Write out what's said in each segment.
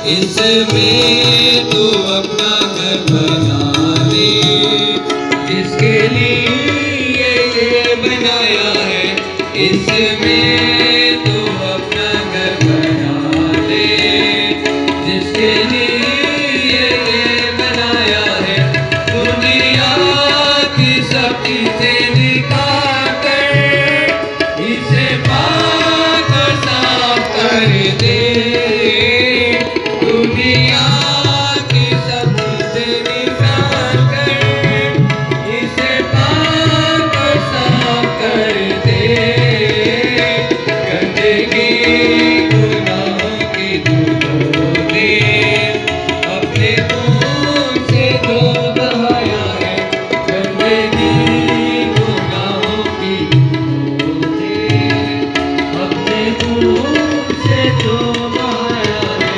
اس میں تو اپنا گھر بنا لے، جس کے لیے یہ بنایا ہے، اس میں تو اپنا گھر بنا لے، جس کے لیے یہ بنایا ہے، دنیا کی سب چیزیں نکال کر اسے پاک اور صاف کر دے، دنیا کی سب چیزیں نکال کر اسے پاک اور صاف کر دے، گندگی گناہوں کی دھو دے، اپنے خون سے دھو بہایا ہے، گندگی گناہوں کی دھو دے، اپنے خون سے دھو بہایا ہے،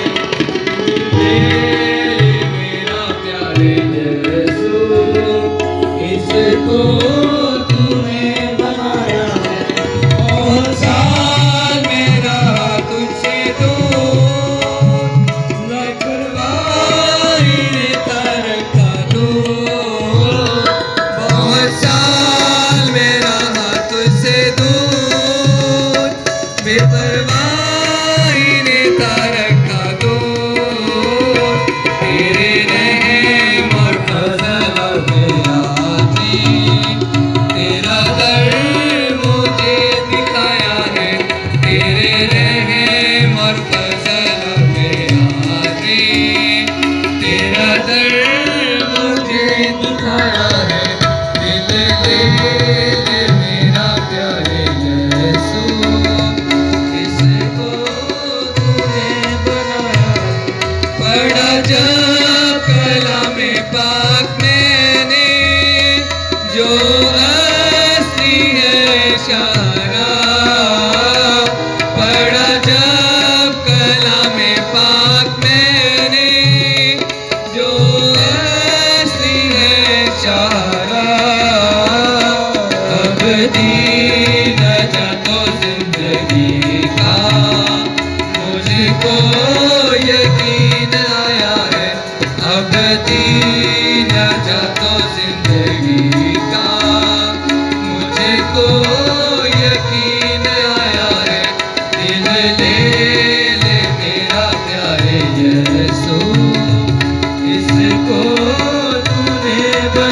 میرا پیارے یسوع، اس کو تو نے بنایا ہے، بہت سال میرا تجھ سے دور، لاپرواہی نے رکھا دور، بہت سال میرا تجھ سے دور، بے پرواہی نے رکھا دور، تیرے رحم اور فضل اور دیاتی، تیرا در مجھے دکھایا ہے، تیرے رحم اور فضل اور دیاتی، تیرا در مجھے دکھایا ہے، دل دے لے میرا پیارے یسوع، اس کو تو نے بنایا، پڑھا جب کلام پاک میں نے، جو اصلی ہے اشارہ، پڑھا جب کلام پاک میں نے، جو اصلی ہے اشارہ، ابدی نجات و زندگی کا مجھ کو یقین آیا ہے، ابدی نجات و زندگی کا مجھ کو یقین آیا ہے، دل لے لے میرا پیارے یسوع، اس کو تو نے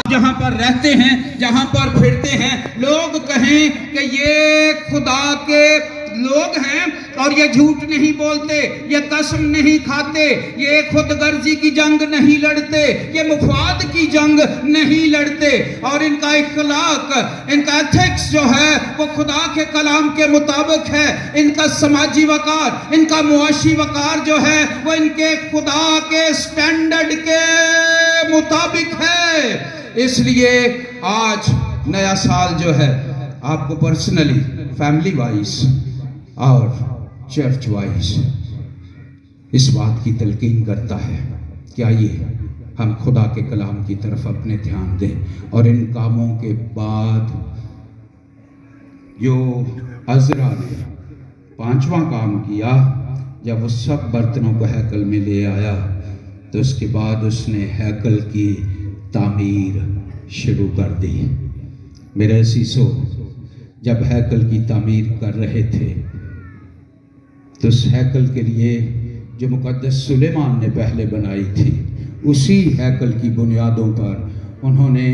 جہاں پر رہتے ہیں، جہاں پر پھرتے ہیں، لوگ کہیں کہ یہ خدا کے لوگ ہیں اور یہ جھوٹ نہیں بولتے، یہ قسم نہیں کھاتے، یہ خود غرضی کی جنگ نہیں لڑتے، یہ مفاد کی جنگ نہیں لڑتے، اور ان کا اخلاق، ان کا ایتھکس جو ہے وہ خدا کے کلام کے مطابق ہے، ان کا سماجی وقار، ان کا معاشی وقار جو ہے وہ ان کے خدا کے سٹینڈرڈ کے مطابق ہے۔ اس لیے آج نیا سال جو ہے آپ کو پرسنلی، فیملی وائز اور چرچ وائز اس بات کی تلقین کرتا ہے کہ آئیے ہم خدا کے کلام کی طرف اپنے دھیان دیں، اور ان کاموں کے بعد جو عزرا نے 5واں کام کیا، جب وہ سب برتنوں کو ہیکل میں لے آیا تو اس کے بعد اس نے ہیکل کی تعمیر شروع کر دی۔ میرے عزیزو، جب ہیکل کی تعمیر کر رہے تھے تو اس ہیکل کے لیے جو مقدس سلیمان نے پہلے بنائی تھی، اسی ہیکل کی بنیادوں پر انہوں نے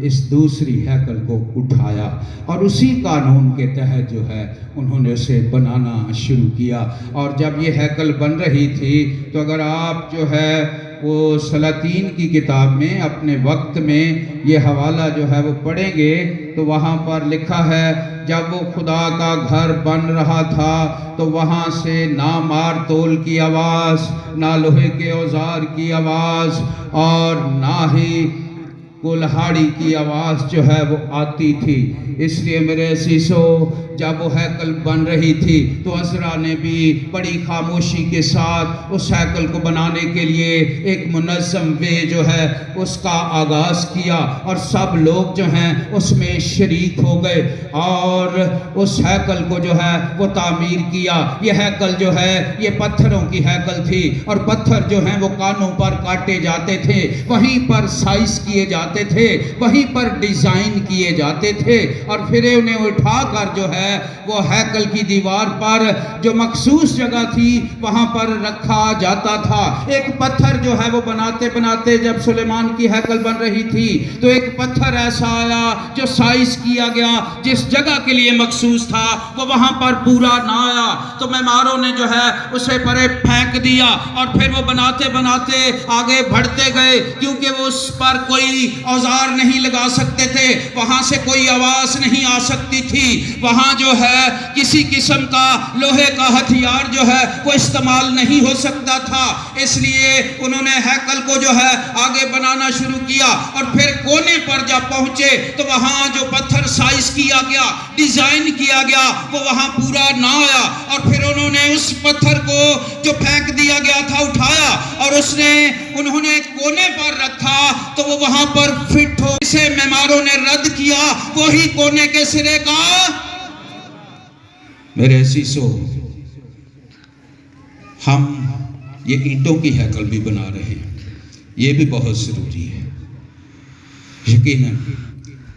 اس دوسری ہیکل کو اٹھایا، اور اسی قانون کے تحت جو ہے انہوں نے اسے بنانا شروع کیا۔ اور جب یہ ہیکل بن رہی تھی تو اگر آپ جو ہے وہ سلاطین کی کتاب میں اپنے وقت میں یہ حوالہ جو ہے وہ پڑھیں گے تو وہاں پر لکھا ہے، جب وہ خدا کا گھر بن رہا تھا تو وہاں سے نہ مار تول کی آواز، نہ لوہے کے اوزار کی آواز، اور نہ ہی کلہاڑی کی آواز جو ہے وہ آتی تھی۔ اس لیے میرے عزیزو، جب وہ ہیکل بن رہی تھی تو عزرا نے بھی بڑی خاموشی کے ساتھ اس ہیکل کو بنانے کے لیے ایک منظم وے جو ہے اس کا آغاز کیا، اور سب لوگ جو ہیں اس میں شریک ہو گئے اور اس ہیکل کو جو ہے وہ تعمیر کیا۔ یہ ہیکل جو ہے یہ پتھروں کی ہیکل تھی، اور پتھر جو ہیں وہ کانوں پر کاٹے جاتے تھے، وہیں پر سائز کیے جاتے تھے، وہیں پر ڈیزائن کیے جاتے تھے، اور پھر انہیں اٹھا کر جو ہے وہ ہیکل کی دیوار پر جو مخصوص جگہ تھی وہاں پر رکھا جاتا تھا۔ ایک پتھر جو ہے وہ بناتے بناتے جب سلیمان کی ہیکل بن رہی تھی تو ایک پتھر ایسا آیا جو سائز کیا گیا، جس جگہ کے لیے مخصوص تھا وہ وہاں پر پورا نہ آیا، تو معماروں نے جو ہے اسے پرے پھینک دیا، اور پھر وہ بناتے بناتے آگے بڑھتے گئے، کیونکہ وہ اس پر کوئی اوزار نہیں لگا سکتے تھے، وہاں سے کوئی آواز نہیں آ سکتی تھی، وہاں جو ہے کسی قسم کا لوہے کا ہتھیار جو ہے وہ استعمال نہیں ہو سکتا تھا، اس لیے انہوں نے ہیکل کو جو ہے آگے بنانا شروع کیا، اور پھر کونے پر جب پہنچے تو وہاں جو پتھر سائز کیا گیا، ڈیزائن کیا گیا، وہ وہاں پورا نہ آیا، اور پھر انہوں نے اس پتھر کو جو پھینک دیا گیا تھا اٹھایا، اور انہوں نے کونے پر رکھا تو وہ وہاں پر فٹ ہو، اسے معماروں نے رد کیا، وہی کونے کے سرے کا۔ میرے عزیزو، ہم یہ اینٹوں کی ہیکل بھی بنا رہے ہیں، یہ بھی بہت ضروری ہے۔ یقیناً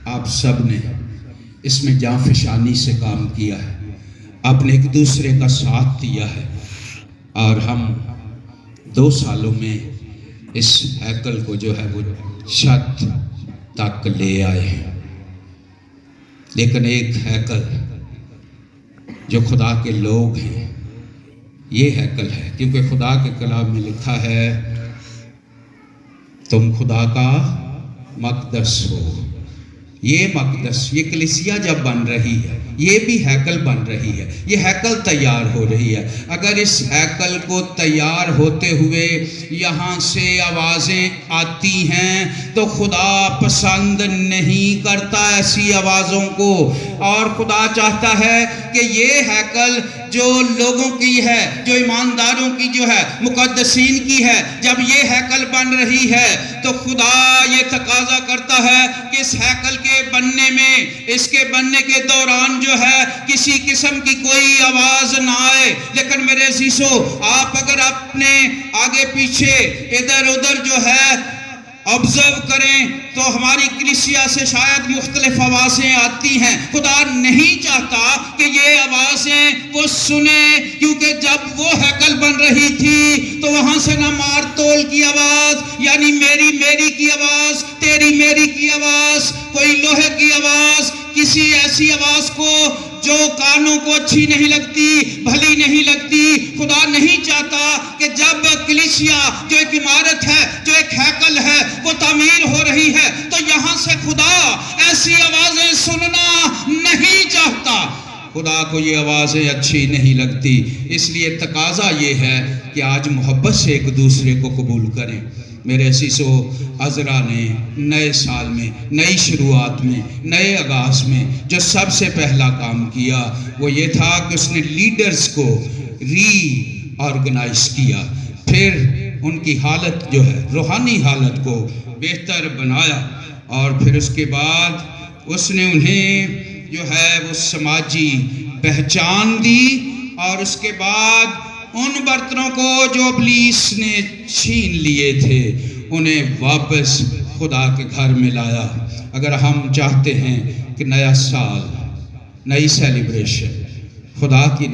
آپ سب نے اس میں جاں فشانی سے کام کیا ہے، آپ نے ایک دوسرے کا ساتھ دیا ہے، اور ہم 2 سالوں میں اس ہیکل کو جو ہے وہ چھت تک لے آئے ہیں۔ لیکن ایک ہیکل جو خدا کے لوگ ہیں، یہ ہیکل ہے، کیونکہ خدا کے کلام میں لکھا ہے تم خدا کا مقدس ہو۔ یہ مقدس، یہ کلیسیا جب بن رہی ہے، یہ بھی ہیکل بن رہی ہے، یہ ہیکل تیار ہو رہی ہے۔ اگر اس ہیکل کو تیار ہوتے ہوئے یہاں سے آوازیں آتی ہیں تو خدا پسند نہیں کرتا ایسی آوازوں کو، اور خدا چاہتا ہے کہ یہ ہیکل جو لوگوں کی ہے، جو ایمانداروں کی جو ہے، مقدسین کی ہے، جب یہ ہیکل بن رہی ہے تو خدا یہ تقاضا کرتا ہے کہ اس ہیکل کے بننے میں، اس کے بننے کے دوران جو ہے کسی قسم کی کوئی آواز نہ آئے۔ لیکن میرے عزیزو، آپ اگر اپنے آگے پیچھے ادھر ادھر جو ہے آبزرو کریں تو ہماری کلیسیا سے شاید مختلف آوازیں آتی ہیں۔ خدا نہیں چاہتا کہ یہ آوازیں وہ سنیں، کیونکہ جب وہ ہیکل بن رہی تھی تو وہاں سے نہ مار تول کی آواز، یعنی میری کی آواز، تیری میری کی آواز، کوئی لوہے کی آواز، کسی ایسی آواز کو جو کانوں کو اچھی نہیں لگتی، بھلی نہیں لگتی۔ خدا نہیں چاہتا کہ جب کلیسیا جو ایک عمارت ہے، جو ایک ہیکل ہے، وہ تعمیر ہو رہی ہے تو یہاں سے خدا ایسی آوازیں سننا نہیں چاہتا۔ خدا کو یہ آوازیں اچھی نہیں لگتی، اس لیے تقاضا یہ ہے کہ آج محبت سے ایک دوسرے کو قبول کریں۔ میرے عزیزو، عزرا نے نئے سال میں، نئی شروعات میں، نئے آغاز میں جو سب سے پہلا کام کیا وہ یہ تھا کہ اس نے لیڈرز کو ری آرگنائز کیا، پھر ان کی حالت جو ہے، روحانی حالت کو بہتر بنایا، اور پھر اس کے بعد اس نے انہیں جو ہے وہ سماجی پہچان دی، اور اس کے بعد ان برتنوں کو جو ابلیس نے چھین لیے تھے انہیں واپس خدا کے گھر میں لایا۔ اگر ہم چاہتے ہیں کہ نیا سال، نئی سیلیبریشن خدا کی